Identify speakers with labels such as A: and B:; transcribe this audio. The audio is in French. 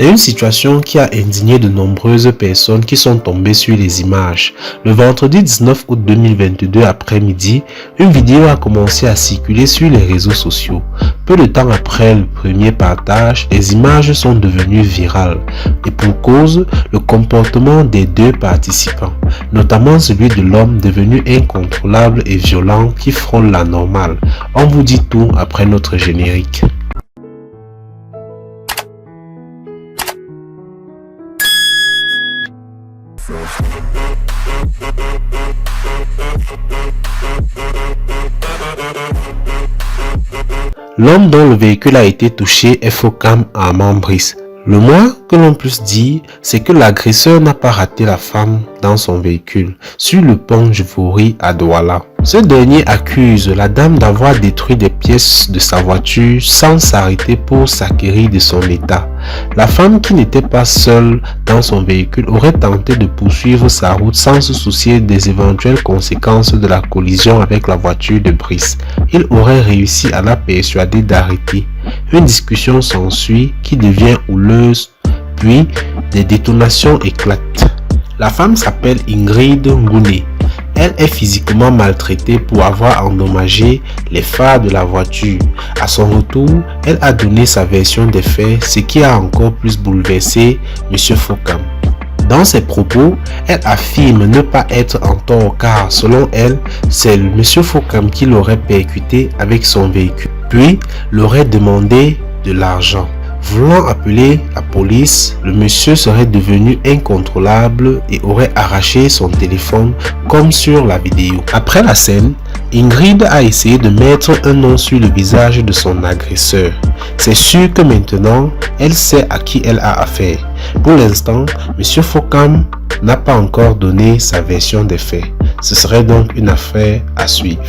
A: C'est une situation qui a indigné de nombreuses personnes qui sont tombées sur les images. Le vendredi 19 août 2022 après-midi, une vidéo a commencé à circuler sur les réseaux sociaux. Peu de temps après le premier partage, les images sont devenues virales. Et pour cause, le comportement des deux participants, notamment celui de l'homme devenu incontrôlable et violent qui frôle la normale. On vous dit tout après notre générique. L'homme dont le véhicule a été touché est Fokam Armand Brice. Le moins que l'on puisse dire, c'est que l'agresseur n'a pas raté la femme dans son véhicule, sur le pont Jouvori à Douala. Ce dernier accuse la dame d'avoir détruit des pièces de sa voiture sans s'arrêter pour s'acquérir de son état. La femme, qui n'était pas seule dans son véhicule, aurait tenté de poursuivre sa route sans se soucier des éventuelles conséquences de la collision avec la voiture de Brice. Il aurait réussi à la persuader d'arrêter. Une discussion s'ensuit qui devient houleuse, puis des détonations éclatent. La femme s'appelle Ingrid Ngouné. Elle est physiquement maltraitée pour avoir endommagé les phares de la voiture. À son retour, elle a donné sa version des faits, ce qui a encore plus bouleversé M. Fokam. Dans ses propos, elle affirme ne pas être en tort car, selon elle, c'est M. Fokam qui l'aurait percuté avec son véhicule, puis l'aurait demandé de l'argent. Voulant appeler la police, le monsieur serait devenu incontrôlable et aurait arraché son téléphone comme sur la vidéo. Après la scène, Ingrid a essayé de mettre un nom sur le visage de son agresseur. C'est sûr que maintenant, elle sait à qui elle a affaire. Pour l'instant, M. Fokam n'a pas encore donné sa version des faits. Ce serait donc une affaire à suivre.